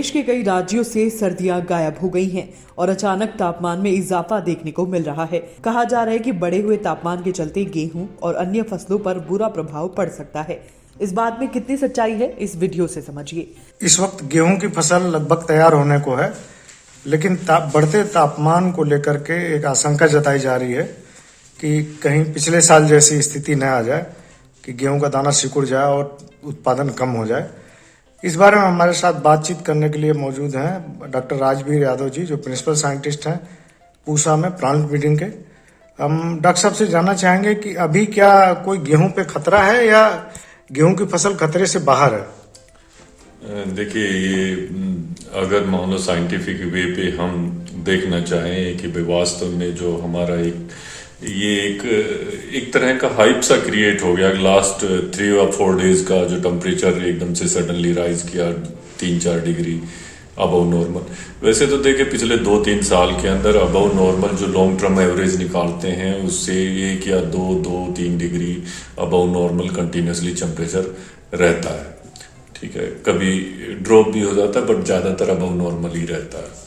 देश के कई राज्यों से सर्दियां गायब हो गई हैं और अचानक तापमान में इजाफा देखने को मिल रहा है। कहा जा रहा है कि बढ़े हुए तापमान के चलते गेहूं और अन्य फसलों पर बुरा प्रभाव पड़ सकता है। इस बात में कितनी सच्चाई है, इस वीडियो से समझिए। इस वक्त गेहूं की फसल लगभग तैयार होने को है, लेकिन बढ़ते तापमान को लेकर के एक आशंका जताई जा रही है कि कहीं पिछले साल जैसी स्थिति न आ जाए कि गेहूं का दाना सिकुड़ जाए और उत्पादन कम हो जाए। इस बारे में हमारे साथ बातचीत करने के लिए मौजूद हैं डॉक्टर राजवीर यादव जी, जो प्रिंसिपल साइंटिस्ट हैं पूसा में प्लांट ब्रीडिंग के। हम डॉक्टर साहब से जानना चाहेंगे कि अभी क्या कोई गेहूं पे खतरा है या गेहूं की फसल खतरे से बाहर है? देखिए, ये अगर मान लो साइंटिफिक वे पे हम देखना चाहें कि वास्तव में जो हमारा एक तरह का हाइप सा क्रिएट हो गया। लास्ट 3 और 4 डेज का जो टेम्परेचर एकदम से सडनली राइज किया 3-4 डिग्री अबव नॉर्मल। वैसे तो देखिए पिछले 2-3 साल के अंदर अबव नॉर्मल जो लॉन्ग टर्म एवरेज निकालते हैं उससे 1 या 2-3 degree above normal continuously temperature रहता है। ठीक है, कभी ड्रॉप भी हो जाता है बट ज्यादातर अबव नॉर्मल ही रहता है।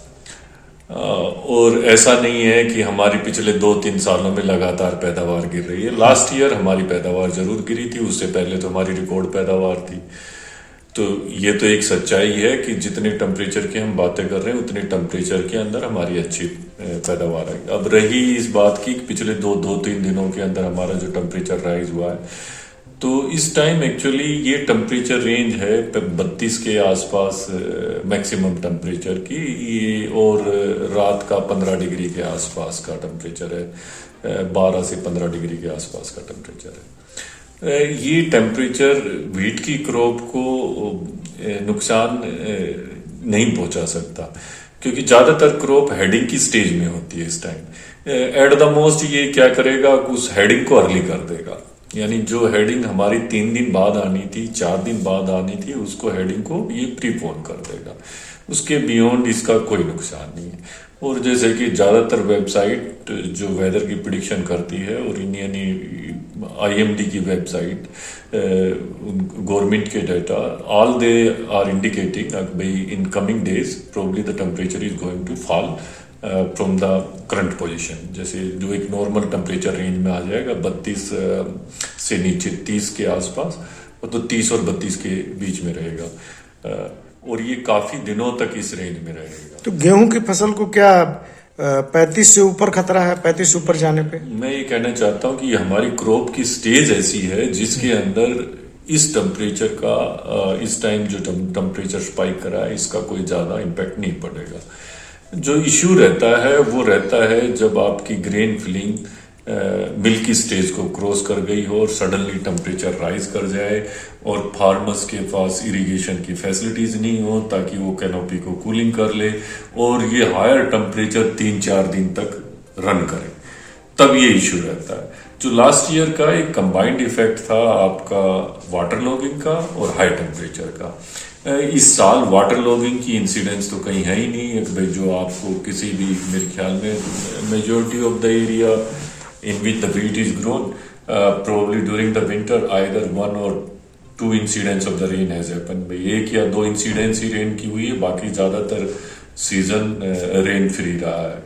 और ऐसा नहीं है कि हमारी पिछले 2-3 सालों में लगातार पैदावार गिर रही है। लास्ट ईयर हमारी पैदावार जरूर गिरी थी, उससे पहले तो हमारी रिकॉर्ड पैदावार थी। तो ये तो एक सच्चाई है कि जितने टेम्परेचर की हम बातें कर रहे हैं उतने टेम्परेचर के अंदर हमारी अच्छी पैदावार है। अब रही इस बात की पिछले 2-3 दिनों के अंदर हमारा जो टेम्परेचर राइज हुआ है, तो इस टाइम एक्चुअली ये टेम्परेचर रेंज है 32 के आसपास मैक्सिमम टेम्परेचर की, ये और रात का 15 डिग्री के आसपास का टेम्परेचर है, 12 से 15 डिग्री के आसपास का टेम्परेचर है। ये टेम्परेचर व्हीट की क्रॉप को नुकसान नहीं पहुंचा सकता क्योंकि ज्यादातर क्रॉप हेडिंग की स्टेज में होती है इस टाइम। एट द मोस्ट ये क्या करेगा, उस हेडिंग को अर्ली कर देगा, यानी जो हेडिंग हमारी 3 दिन बाद आनी थी, 4 दिन बाद आनी थी, उसको हेडिंग को ये प्रीपोन कर देगा। उसके बियॉन्ड इसका कोई नुकसान नहीं है। और जैसे कि ज्यादातर वेबसाइट जो वेदर की प्रिडिक्शन करती है और यानी IMD की वेबसाइट, गवर्नमेंट के data, all they are indicating भाई in coming days probably the temperature is going to fall from the current position. जैसे जो एक नॉर्मल टेम्परेचर रेंज में आ जाएगा 32 से नीचे 30 के आसपास, तो 30 और 32 के बीच में रहेगा और ये काफी दिनों तक इस रेंज में रहेगा। तो गेहूं की फसल को क्या 35 से ऊपर खतरा है? 35 से ऊपर जाने पे मैं ये कहना चाहता हूँ कि हमारी क्रॉप की स्टेज ऐसी है जिसके अंदर इस टेम्परेचर का इस टाइम जो टेम्परेचर स्पाइक करा है इसका कोई ज्यादा इम्पैक्ट नहीं पड़ेगा। जो इश्यू रहता है वो रहता है जब आपकी ग्रेन फिलिंग मिल्क की स्टेज को क्रॉस कर गई हो और सडनली टेम्परेचर राइज कर जाए और फार्मर्स के पास इरिगेशन की फैसिलिटीज नहीं हो ताकि वो कैनोपी को कूलिंग कर ले और ये हायर टेम्परेचर 3-4 दिन तक रन करे, तब ये इश्यू रहता है। जो लास्ट ईयर का एक कंबाइंड इफेक्ट था आपका वाटर लॉगिंग का और हाई टेम्परेचर का। इस साल वाटर लॉगिंग की इंसिडेंस तो कहीं है ही नहीं है, जो आपको किसी भी, मेरे ख्याल में majority of the area in which the wheat is grown, probably during the winter either 1 or 2 incidents of the rain has happened. भाई 1 या 2 इंसिडेंस ही रेन की हुई है, बाकी ज्यादातर सीजन रेन फ्री रहा है।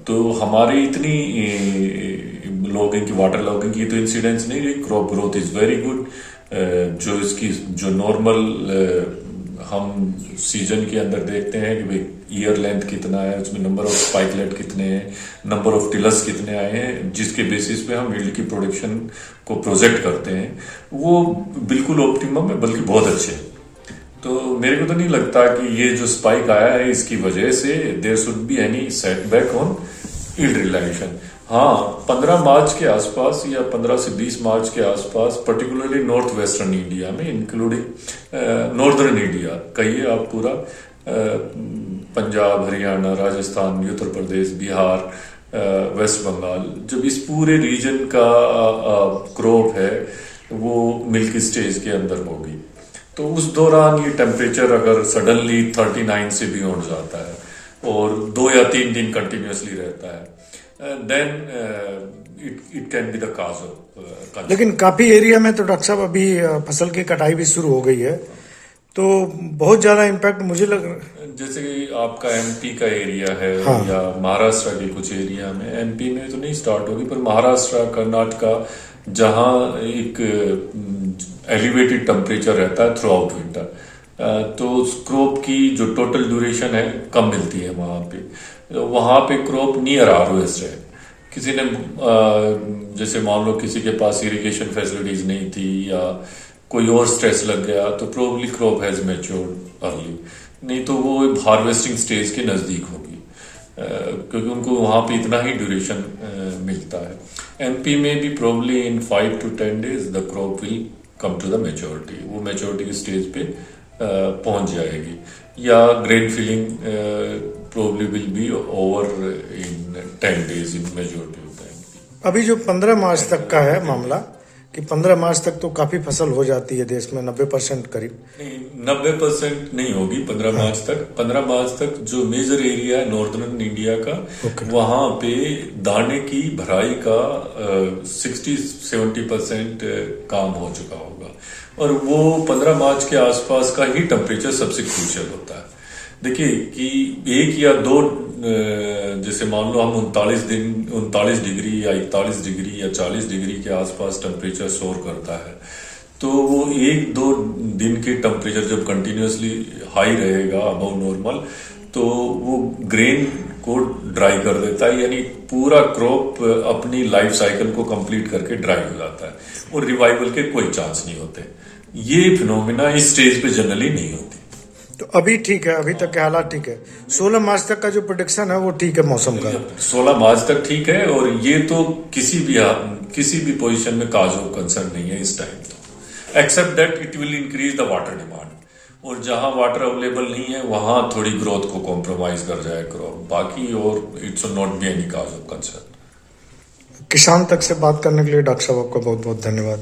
तो हमारी इतनी लॉगिंग की, वाटर लॉगिंग की तो इंसिडेंस नहीं रही। Crop growth is very good. जो इसकी जो नॉर्मल हम सीजन के अंदर देखते हैं कि भाई ईयर लेंथ कितना है, उसमें नंबर ऑफ स्पाइकलेट कितने हैं, नंबर ऑफ टिलर्स कितने आए हैं, जिसके बेसिस पे हम यील्ड की प्रोडक्शन को प्रोजेक्ट करते हैं, वो बिल्कुल ऑप्टिमम है, बल्कि बहुत अच्छे हैं। तो मेरे को तो नहीं लगता कि ये जो स्पाइक आया है इसकी वजह से there should be any setback on yield relation. हाँ, 15 मार्च के आसपास या 15 से 20 मार्च के आसपास पर्टिकुलरली नॉर्थ वेस्टर्न इंडिया में, इंक्लूडिंग नॉर्दर्न इंडिया, कहिए आप पूरा पंजाब, हरियाणा, राजस्थान, उत्तर प्रदेश, बिहार, वेस्ट बंगाल, जब इस पूरे रीजन का क्रॉप है वो मिल्क स्टेज के अंदर होगी, तो उस दौरान ये टेम्परेचर अगर सडनली 39 से बियॉन्ड जाता है और 2 या 3 दिन कंटिन्यूसली रहता है, then it can be the cause of लेकिन काफी एरिया में तो डॉक्टर साहब अभी फसल की कटाई भी शुरू हो गई है, तो बहुत ज्यादा इम्पैक्ट मुझे लग जैसे कि आपका एमपी का एरिया है हाँ। या महाराष्ट्र के कुछ एरिया में, एमपी में तो नहीं स्टार्ट होगी पर महाराष्ट्र कर्नाटका जहां एक एलिवेटेड टेम्परेचर रहता है थ्रू आउट विंटर, तो क्रॉप की जो टोटल ड्यूरेशन है कम मिलती है वहां पे क्रॉप नियर आरओएस रहे। किसी ने जैसे मान लो किसी के पास इरिगेशन फैसिलिटीज नहीं थी या कोई और स्ट्रेस लग गया तो probably crop has matured early, नहीं तो वो हार्वेस्टिंग स्टेज के नजदीक होगी क्योंकि उनको वहां पे इतना ही ड्यूरेशन मिलता है। एमपी में भी probably in 5 to 10 days the crop will come to the maturity, वो मैच्योरिटी की स्टेज पे पहुंच जाएगी या grain filling probably will be over in 10 days in majority of time. अभी जो 15 मार्च तक का है मामला कि 15 मार्च तक तो काफी फसल हो जाती है देश में, 90% करीब। नहीं, 90% नहीं होगी 15 मार्च तक। 15 मार्च तक जो मेजर एरिया है नॉर्दर्न इंडिया का, वहां पे दाने की भराई का 60-70% काम हो चुका होगा और वो 15 मार्च के आसपास का ही टेम्परेचर सबसे क्रूशियल होता है। देखिए कि 1 या 2 जैसे मान लो हम 39 डिग्री या 41 डिग्री या 40 डिग्री के आसपास टेम्परेचर सोर करता है, तो वो 1-2 दिन के टेम्परेचर जब कंटिन्यूअसली हाई रहेगा अबव नॉर्मल, तो वो ग्रेन को ड्राई कर देता है, यानी पूरा क्रॉप अपनी लाइफ साइकिल को कंप्लीट करके ड्राई हो जाता है और रिवाइवल के कोई चांस नहीं होते। ये फिनोमिना इस स्टेज पे जनरली नहीं होती। तो अभी ठीक है, अभी तक के हालात ठीक है। 16 मार्च तक का जो प्रोडिक्शन है वो ठीक है मौसम का। 16 मार्च तक ठीक है और ये तो किसी भी पोजीशन में काज ऑफ कंसर्न नहीं है इस टाइम, तो except that it will increase the water demand, और जहां वाटर अवेलेबल नहीं है वहां थोड़ी ग्रोथ को कॉम्प्रोमाइज कर जाए क्रॉप, बाकी और it's not be any cause of concern. किसान तक से बात करने के लिए डॉक्टर साहब आपका बहुत बहुत धन्यवाद।